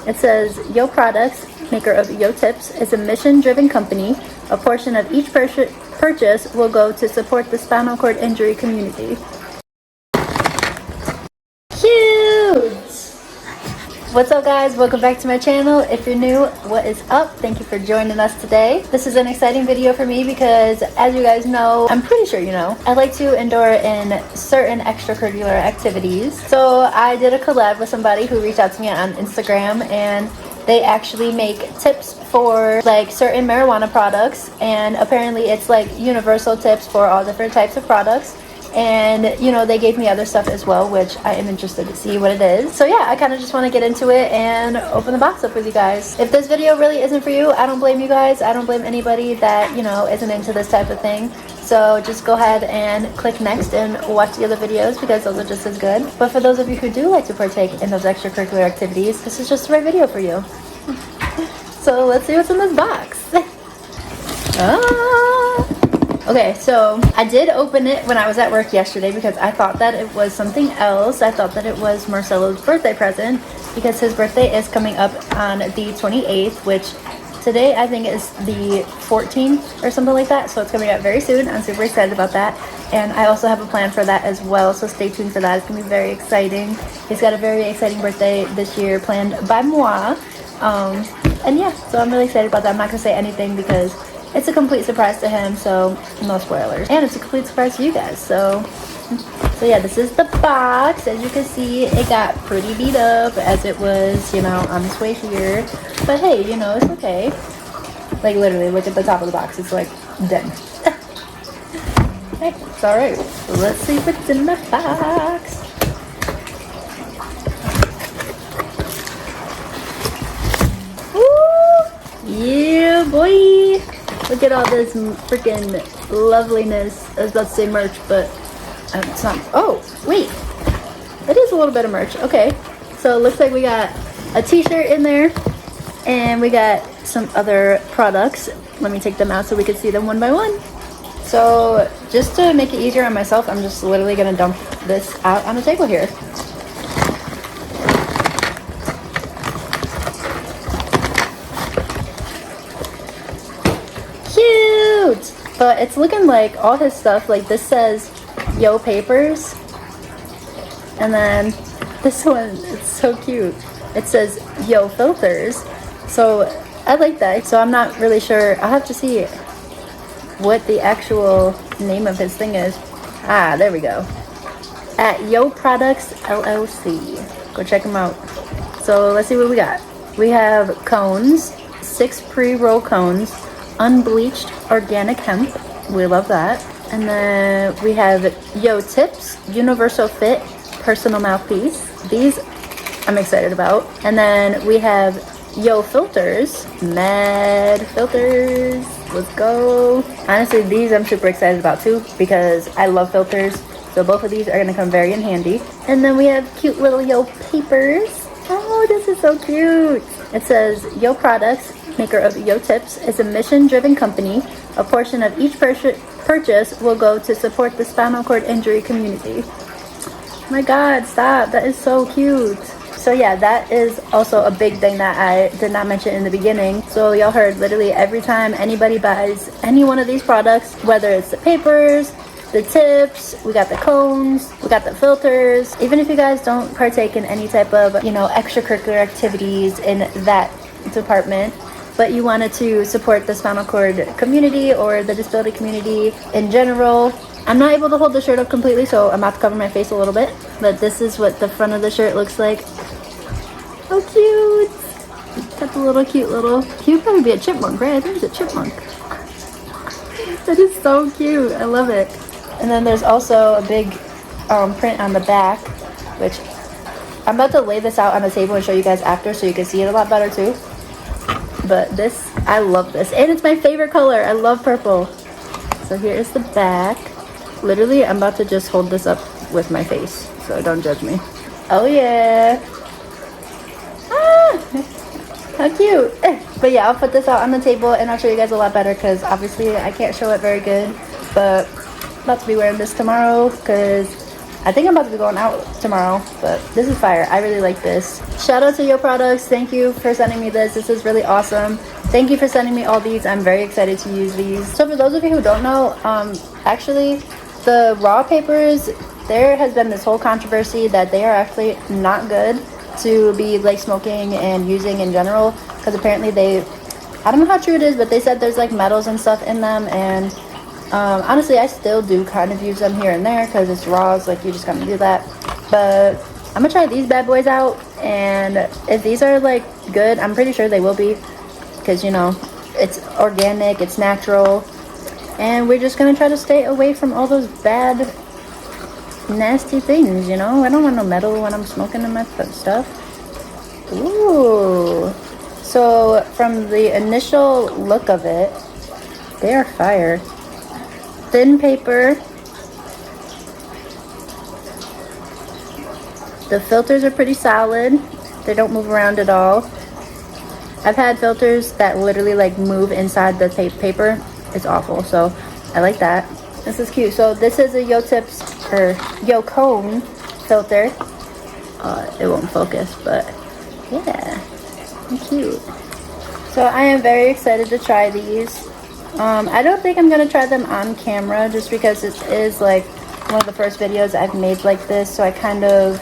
It says, YoProducts, maker of YoTips, is a mission-driven company. A portion of each purchase will go to support the spinal cord injury community. Cute! What's up, guys? Welcome back to my channel. If you're new, what is up? Thank you for joining us today. This is an exciting video for me because, as you guys know, I'm pretty sure you know, I like to endure in certain extracurricular activities. So I did a collab with somebody who reached out to me on Instagram, and they actually make tips for like certain marijuana products, and apparently it's like universal tips for all different types of products. And you know, they gave me other stuff as well, which I am interested to see what it is. So yeah, I kind of just want to get into it and open the box up with you guys. If this video really isn't for you, I don't blame you guys. I don't blame anybody that, you know, isn't into this type of thing. So just go ahead and click next and watch the other videos because those are just as good. But for those of you who do like to partake in those extracurricular activities, this is just the right video for you. So let's see what's in this box. Okay, so I did open it when I was at work yesterday because I thought that it was something else. I thought that it was Marcelo's birthday present because his birthday is coming up on the 28th, which today I think is the 14th or something like that. So it's coming up very soon. I'm super excited about that. And I also have a plan for that as well. So stay tuned for that. It's going to be very exciting. He's got a very exciting birthday this year planned by moi. And yeah, so I'm really excited about that. I'm not going to say anything because it's a complete surprise to him, so no spoilers. And it's a complete surprise to you guys, so yeah, this is the box. As you can see, it got pretty beat up as it was, you know, on its way here. But hey, you know, it's okay. Like, literally, look at the top of the box. It's like, done. Hey, it's alright. Let's see what's in the box. Woo! Yeah, boy! Look at all this freaking loveliness. I was about to say merch, but it's not. Oh, wait. It is a little bit of merch. Okay. So it looks like we got a t-shirt in there, and we got some other products. Let me take them out so we can see them one by one. So just to make it easier on myself, I'm just literally going to dump this out on the table here. But it's looking like all his stuff, like this says Yo Papers, and then this one, it's so cute, it says Yo Filters. So I like that. So I'm not really sure, I'll have to see what the actual name of his thing is. Ah, there we go, at YoProducts LLC. Go check them out. So let's see what we got. We have cones, 6 pre-roll cones, unbleached organic hemp. We love that. And then we have YoTips universal fit personal mouthpiece. These I'm excited about. And then we have Yo Filters, mad filters. Let's go. Honestly, these I'm super excited about too because I love filters. So both of these are going to come very in handy. And then we have cute little Yo Papers. Oh, this is so cute. It says YoProducts, maker of YoTips, is a mission-driven company. A portion of each purchase will go to support the spinal cord injury community. Oh my god, stop. That is so cute. So yeah, that is also a big thing that I did not mention in the beginning. So y'all heard, literally every time anybody buys any one of these products, whether it's the papers, the tips, we got the cones, we got the filters. Even if you guys don't partake in any type of, you know, extracurricular activities in that department, but you wanted to support the spinal cord community or the disability community in general. I'm not able to hold the shirt up completely, so I'm about to cover my face a little bit. But this is what the front of the shirt looks like. Oh, cute! Got the little cute little... He would probably be a chipmunk, right? I think he's a chipmunk. That is so cute. I love it. And then there's also a big print on the back, which I'm about to lay this out on the table and show you guys after so you can see it a lot better too. But this, I love this. And it's my favorite color. I love purple. So here is the back. Literally, I'm about to just hold this up with my face. So don't judge me. Oh yeah. Ah, how cute. But yeah, I'll put this out on the table and I'll show you guys a lot better because obviously I can't show it very good. But I'm about to be wearing this tomorrow because I think I'm about to be going out tomorrow, but this is fire. I really like this. Shout out to YoProducts. Thank you for sending me this. This is really awesome. Thank you for sending me all these. I'm very excited to use these. So for those of you who don't know, actually the raw papers, there has been this whole controversy that they are actually not good to be like smoking and using in general, because apparently I don't know how true it is, but they said there's like metals and stuff in them, and honestly I still do kind of use them here and there because it's raw, it's like you just gotta do that. But I'm gonna try these bad boys out, and if these are like good, I'm pretty sure they will be, because you know it's organic, it's natural, and we're just gonna try to stay away from all those bad nasty things, you know. I don't want no metal when I'm smoking in my stuff. Ooh, so from the initial look of it, they are fire. Thin paper. The filters are pretty solid. They don't move around at all. I've had filters that literally like move inside the paper. It's awful, so I like that. This is cute. So this is a YoTips or YoCone filter. It won't focus, but yeah, cute. So I am very excited to try these. I don't think I'm gonna try them on camera just because it is like one of the first videos I've made like this, so I kind of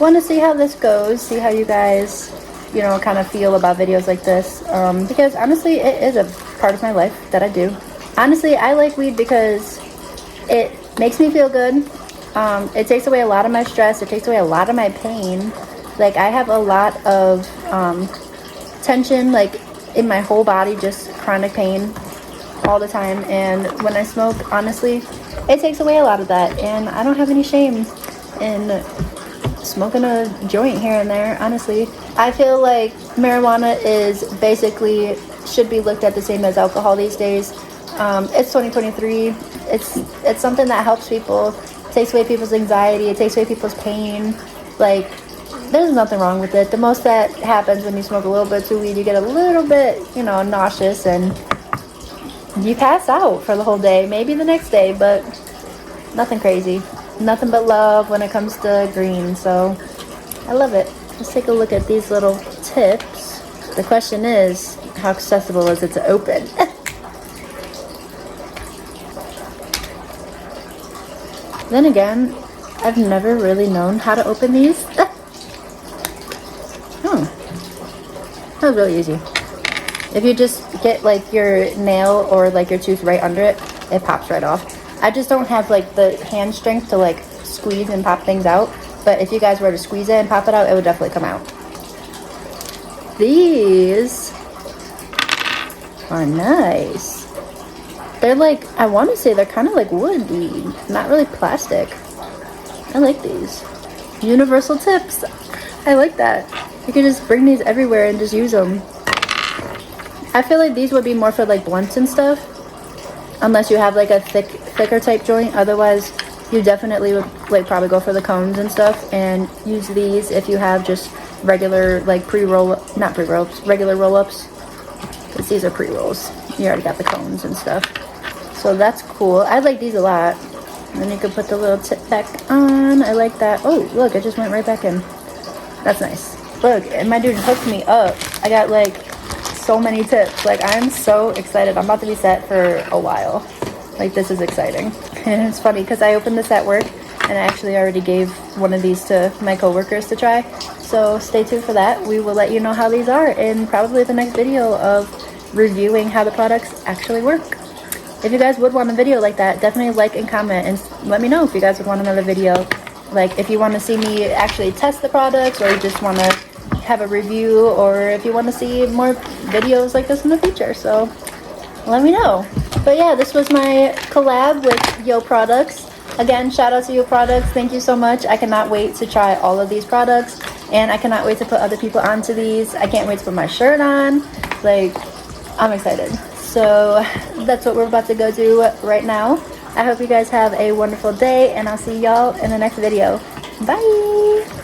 want to see how this goes, see how you guys, you know, kind of feel about videos like this, because honestly it is a part of my life that I do. Honestly, I like weed because it makes me feel good. It takes away a lot of my stress, it takes away a lot of my pain. Like I have a lot of tension like in my whole body, just chronic pain all the time, and when I smoke, honestly it takes away a lot of that, and I don't have any shame in smoking a joint here and there. Honestly, I feel like marijuana is basically should be looked at the same as alcohol these days. It's 2023. It's something that helps people, takes away people's anxiety, it takes away people's pain. Like there's nothing wrong with it. The most that happens when you smoke a little bit too weed, you get a little bit, you know, nauseous and you pass out for the whole day, maybe the next day, but nothing crazy. Nothing but love when it comes to green, so I love it. Let's take a look at these little tips. The question is, how accessible is it to open? Then again, I've never really known how to open these. That was really easy. If you just get like your nail or like your tooth right under it, it pops right off. I just don't have like the hand strength to like squeeze and pop things out, but if you guys were to squeeze it and pop it out, it would definitely come out. These are nice. They're like, I want to say they're kind of like woody, not really plastic. I like these. Universal tips. I like that. You can just bring these everywhere and just use them. I feel like these would be more for like blunts and stuff, unless you have like a thicker type joint. Otherwise, you definitely would like probably go for the cones and stuff and use these if you have just regular like regular roll-ups, because these are pre-rolls. You already got the cones and stuff, so that's cool. I like these a lot. And then you can put the little tip back on. I like that. Oh look, it just went right back in. That's nice. Look, and my dude hooked me up. I got like so many tips. Like I'm so excited. I'm about to be set for a while. Like this is exciting. And it's funny because I opened this at work and I actually already gave one of these to my coworkers to try. So stay tuned for that. We will let you know how these are in probably the next video of reviewing how the products actually work. If you guys would want a video like that, definitely like and comment and let me know if you guys would want another video. Like if you want to see me actually test the products, or you just want to have a review, or if you want to see more videos like this in the future. So let me know. But yeah, this was my collab with YoProducts. Again, shout out to YoProducts. Thank you so much. I cannot wait to try all of these products, and I cannot wait to put other people onto these. I can't wait to put my shirt on. Like, I'm excited. So that's what we're about to go do right now. I hope you guys have a wonderful day, and I'll see y'all in the next video. Bye!